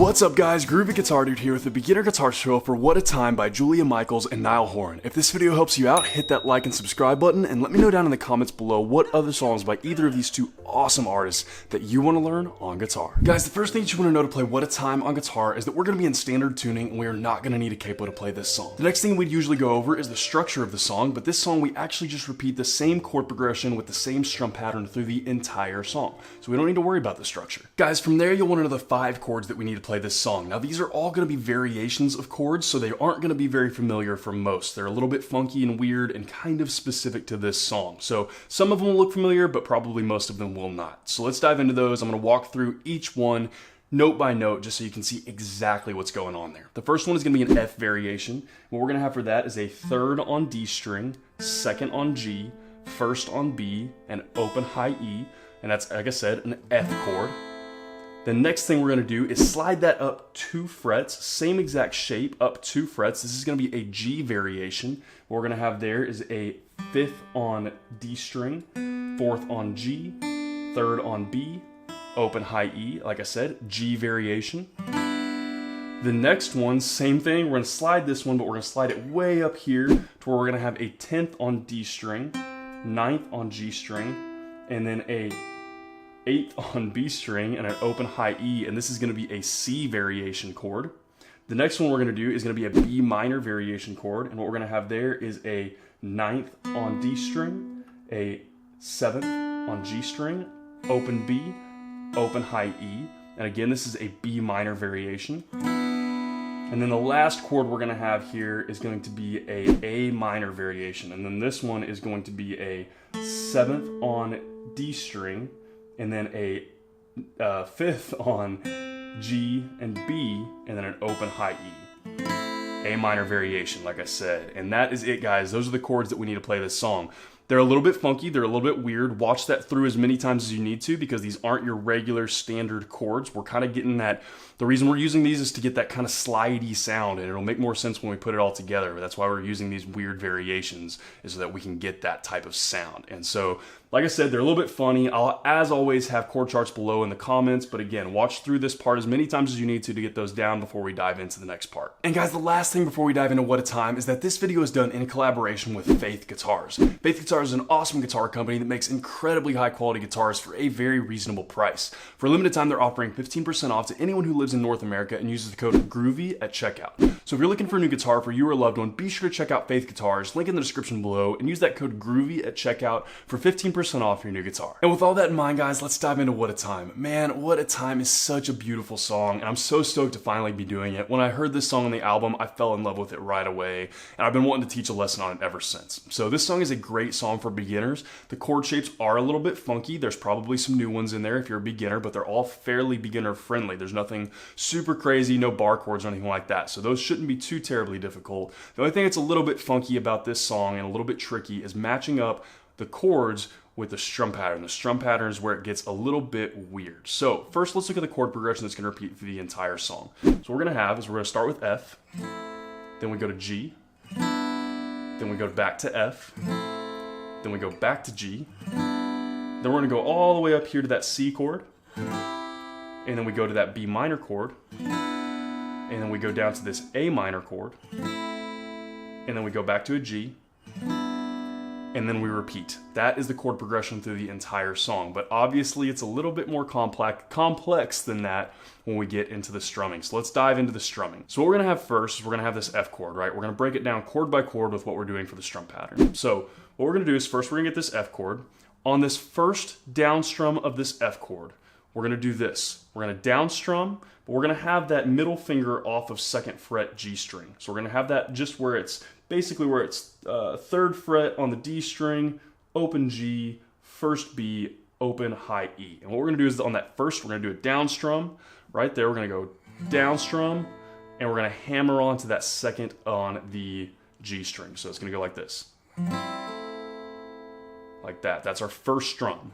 What's up guys, Groovy Guitar Dude here with a beginner guitar tutorial for What a Time by Julia Michaels and Niall Horan. If this video helps you out, hit that like and subscribe button and let me know down in the comments below what other songs by either of these two awesome artists that you want to learn on guitar. Guys, the first thing that you want to know to play What a Time on guitar is that we're going to be in standard tuning and we are not going to need a capo to play this song. The next thing we'd usually go over is the structure of the song, but this song we actually just repeat the same chord progression with the same strum pattern through the entire song. So we don't need to worry about the structure. Guys, from there you'll want to know the 5 chords that we need to play this song. Now these are all going to be variations of chords, so they aren't going to be very familiar for most. They're a little bit funky and weird and kind of specific to this song. So some of them will look familiar, but probably most of them will not. So let's dive into those. I'm going to walk through each one note by note just so you can see exactly what's going on there. The first one is going to be an F variation. What we're going to have for that is a 3rd on D string, 2nd on G, 1st on B, and open high E. And that's, like I said, an F chord. The next thing we're going to do is slide that up 2 frets, same exact shape, up 2 frets. This is going to be a G variation. What we're going to have there is a 5th on D string, 4th on G, 3rd on B, open high E, like I said, G variation. The next one, same thing, we're going to slide this one, but we're going to slide it way up here to where we're going to have a 10th on D string, 9th on G string, and then a 8th on B string and an open high E, and this is going to be a C variation chord. The next one we're going to do is going to be a B minor variation chord, and what we're going to have there is a 9th on D string, a 7th on G string, open B, open high E, and again this is a B minor variation. And then the last chord we're going to have here is going to be a minor variation, and then this one is going to be a 7th on D string, and then a 5th on G and B, and then an open high E. A minor variation, like I said. And that is it, guys. Those are the chords that we need to play this song. They're a little bit funky, they're a little bit weird. Watch that through as many times as you need to because these aren't your regular standard chords. We're kind of getting that, the reason we're using these is to get that kind of slidey sound, and it'll make more sense when we put it all together. That's why we're using these weird variations, is so that we can get that type of sound. And so, like I said, they're a little bit funny. I'll, as always, have chord charts below in the comments, but again, watch through this part as many times as you need to get those down before we dive into the next part. And guys, the last thing before we dive into What a Time is that this video is done in collaboration with Faith Guitars. Faith Guitars is an awesome guitar company that makes incredibly high quality guitars for a very reasonable price. For a limited time, they're offering 15% off to anyone who lives in North America and uses the code GROOVY at checkout. So if you're looking for a new guitar for you or a loved one, be sure to check out Faith Guitars, link in the description below, and use that code GROOVY at checkout for 15% off your new guitar. And with all that in mind, guys, let's dive into What a Time. Man, What a Time is such a beautiful song, and I'm so stoked to finally be doing it. When I heard this song on the album, I fell in love with it right away, and I've been wanting to teach a lesson on it ever since. So this song is a great song for beginners. The chord shapes are a little bit funky. There's probably some new ones in there if you're a beginner, but they're all fairly beginner friendly. There's nothing super crazy, no bar chords or anything like that. So those shouldn't be too terribly difficult. The only thing that's a little bit funky about this song and a little bit tricky is matching up the chords with the strum pattern. The strum pattern is where it gets a little bit weird. So first, let's look at the chord progression that's going to repeat through the entire song. So what we're going to have is we're going to start with F, then we go to G, then we go back to F, then we go back to G, then we're going to go all the way up here to that C chord, and then we go to that B minor chord, and then we go down to this A minor chord, and then we go back to a G, and then we repeat. That is the chord progression through the entire song, but obviously it's a little bit more complex than that when we get into the strumming. So let's dive into the strumming. So what we're gonna have first is we're gonna have this F chord, right? We're gonna break it down chord by chord with what we're doing for the strum pattern. So what we're gonna do is first we're gonna get this F chord. On this first down strum of this F chord, we're gonna do this. We're gonna down strum, but we're gonna have that middle finger off of 2nd fret G string. So we're gonna have that just where it's, basically where it's 3rd fret on the D string, open G, 1st B, open high E. And what we're gonna do is on that first, we're gonna do a down strum. Right there, we're gonna go down strum, and we're gonna hammer onto that 2nd on the G string. So it's gonna go like this. Like that. That's our first strum.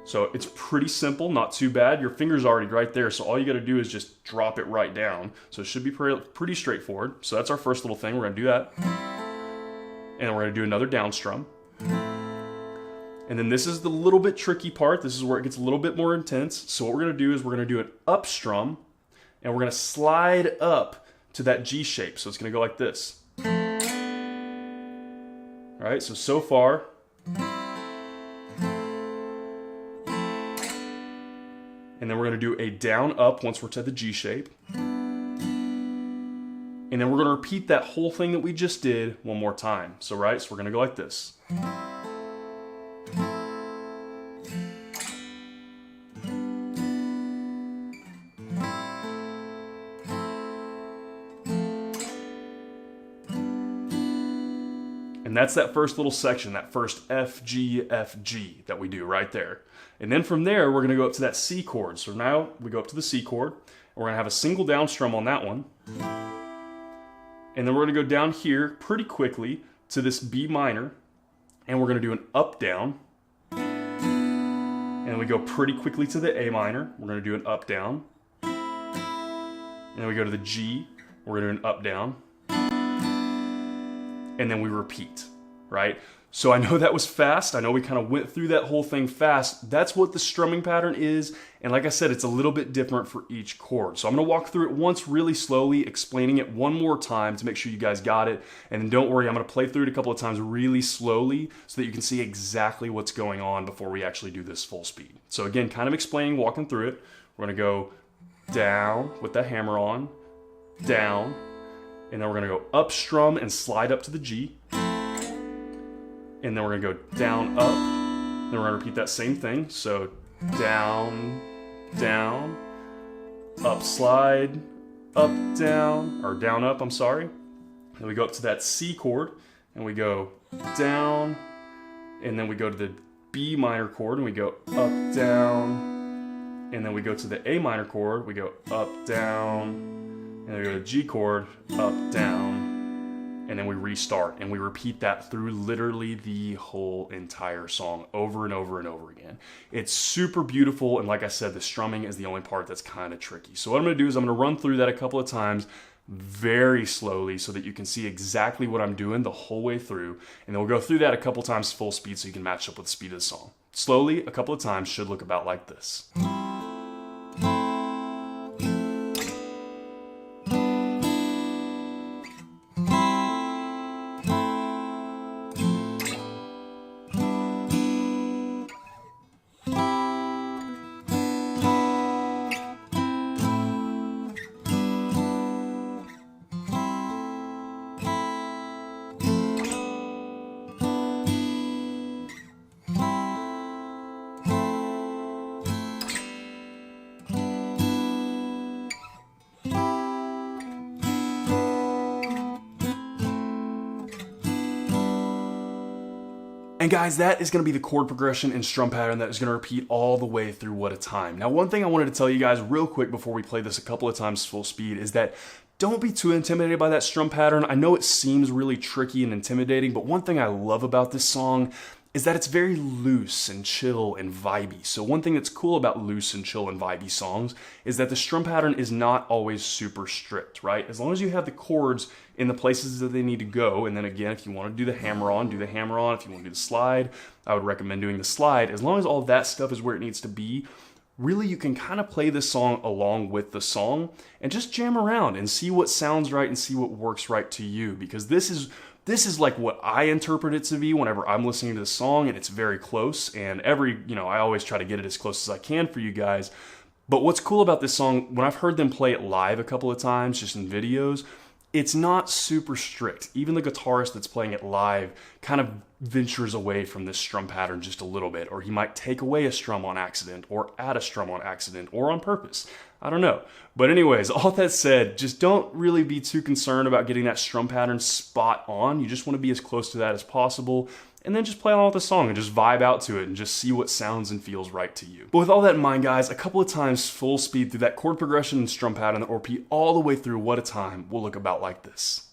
So it's pretty simple, not too bad. Your finger's already right there, so all you gotta do is just drop it right down. So it should be pretty straightforward. So that's our first little thing. We're gonna do that. And then we're gonna do another down strum. And then this is the little bit tricky part. This is where it gets a little bit more intense. So what we're gonna do is we're gonna do an up strum, and we're gonna slide up to that G shape. So it's gonna go like this. All right, so far. And then we're gonna do a down up once we're to the G shape. And then we're gonna repeat that whole thing that we just did one more time. So we're gonna go like this. And that's that first little section, that first F, G, F, G that we do right there. And then from there, we're gonna go up to that C chord. So now we go up to the C chord, and we're gonna have a single down strum on that one. And then we're gonna go down here pretty quickly to this B minor, and we're gonna do an up down. And then we go pretty quickly to the A minor, we're gonna do an up down. And then we go to the G, we're gonna do an up down. And then we repeat, right? So I know that was fast. I know we kind of went through that whole thing fast. That's what the strumming pattern is. And like I said, it's a little bit different for each chord. So I'm gonna walk through it once really slowly, explaining it one more time to make sure you guys got it. And then don't worry, I'm gonna play through it a couple of times really slowly so that you can see exactly what's going on before we actually do this full speed. So again, kind of explaining, walking through it. We're gonna go down with that hammer on, down, and then we're gonna go up strum and slide up to the G. And then we're gonna go down, up. Then we're gonna repeat that same thing. So down, down, up, slide, up, down, or down, up, I'm sorry. Then we go up to that C chord, and we go down, and then we go to the B minor chord, and we go up, down, and then we go to the A minor chord, we go up, down, and then we go to the G chord, up, down, and then we restart, and we repeat that through literally the whole entire song over and over and over again. It's super beautiful, and like I said, the strumming is the only part that's kind of tricky. So what I'm gonna do is I'm gonna run through that a couple of times very slowly so that you can see exactly what I'm doing the whole way through, and then we'll go through that a couple times full speed so you can match up with the speed of the song. Slowly, a couple of times, should look about like this. And guys, that is going to be the chord progression and strum pattern that is going to repeat all the way through What a Time. Now, one thing I wanted to tell you guys real quick before we play this a couple of times full speed is that don't be too intimidated by that strum pattern. I know it seems really tricky and intimidating, but one thing I love about this song is that it's very loose and chill and vibey. So one thing that's cool about loose and chill and vibey songs is that the strum pattern is not always super strict, right? As long as you have the chords in the places that they need to go, and then again, if you want to do the hammer on, do the hammer on. If you want to do the slide, I would recommend doing the slide. As long as all that stuff is where it needs to be, really you can kind of play this song along with the song and just jam around and see what sounds right and see what works right to you, because this is like what I interpret it to be whenever I'm listening to the song, and it's very close, and I always try to get it as close as I can for you guys. But what's cool about this song, when I've heard them play it live a couple of times, just in videos, it's not super strict. Even the guitarist that's playing it live kind of ventures away from this strum pattern just a little bit, or he might take away a strum on accident, or add a strum on accident, or on purpose. I don't know. But anyways, all that said, just don't really be too concerned about getting that strum pattern spot on. You just want to be as close to that as possible, and then just play along with the song and just vibe out to it and just see what sounds and feels right to you. But with all that in mind, guys, a couple of times full speed through that chord progression and strum pattern that will repeat all the way through What a Time will look about like this.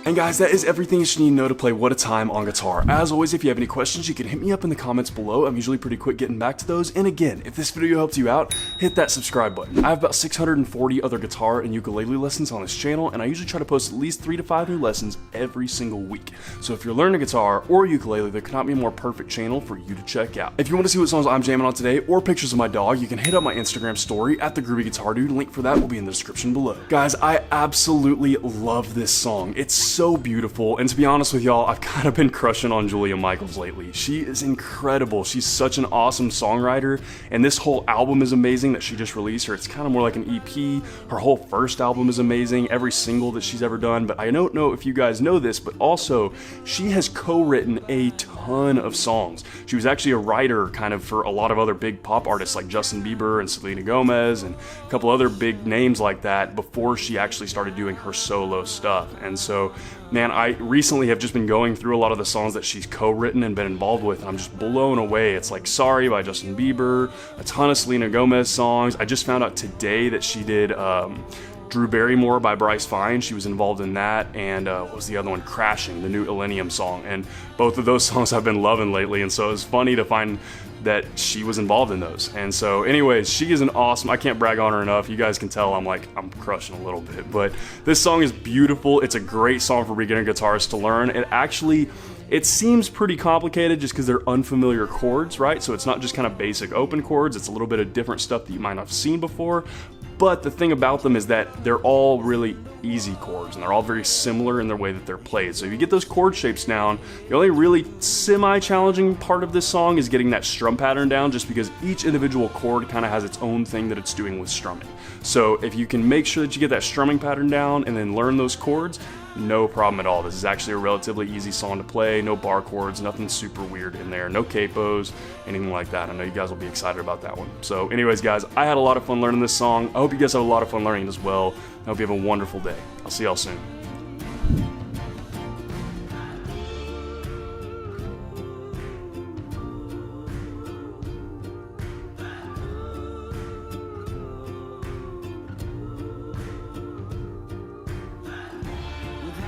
And guys, that is everything you should need to know to play What a Time on guitar. As always, if you have any questions, you can hit me up in the comments below. I'm usually pretty quick getting back to those. And again, if this video helped you out, hit that subscribe button. I have about 640 other guitar and ukulele lessons on this channel, and I usually try to post at least 3 to 5 new lessons every single week. So if you're learning guitar or ukulele, there cannot be a more perfect channel for you to check out. If you want to see what songs I'm jamming on today or pictures of my dog, you can hit up my Instagram story at @thegroovyguitardude. Link for that will be in the description below. Guys, I absolutely love this song. It's so beautiful. And to be honest with y'all, I've kind of been crushing on Julia Michaels lately. She is incredible. She's such an awesome songwriter, and this whole album is amazing that she just released. Or it's kind of more like an EP. Her whole first album is amazing, every single that she's ever done. But I don't know if you guys know this, but also she has co-written a ton of songs. She was actually a writer kind of for a lot of other big pop artists like Justin Bieber and Selena Gomez and a couple other big names like that before she actually started doing her solo stuff. And so, man, I recently have just been going through a lot of the songs that she's co-written and been involved with, and I'm just blown away. It's like Sorry by Justin Bieber, a ton of Selena Gomez songs. I just found out today that she did Drew Barrymore by Bryce Fine. She was involved in that, and what was the other one? Crashing, the new Millennium song. And both of those songs I've been loving lately, and so it's funny to find that she was involved in those. And so anyways, she is an awesome, I can't brag on her enough. You guys can tell I'm crushing a little bit, but this song is beautiful. It's a great song for beginner guitarists to learn. It seems pretty complicated just because they're unfamiliar chords, right? So it's not just kind of basic open chords. It's a little bit of different stuff that you might not have seen before. But the thing about them is that they're all really easy chords, and they're all very similar in their way that they're played. So if you get those chord shapes down, the only really semi-challenging part of this song is getting that strum pattern down, just because each individual chord kind of has its own thing that it's doing with strumming. So if you can make sure that you get that strumming pattern down and then learn those chords, no problem at all. This is actually a relatively easy song to play. No bar chords, nothing super weird in there. No capos, anything like that. I know you guys will be excited about that one. So anyways, guys, I had a lot of fun learning this song. I hope you guys have a lot of fun learning it as well. I hope you have a wonderful day. I'll see y'all soon.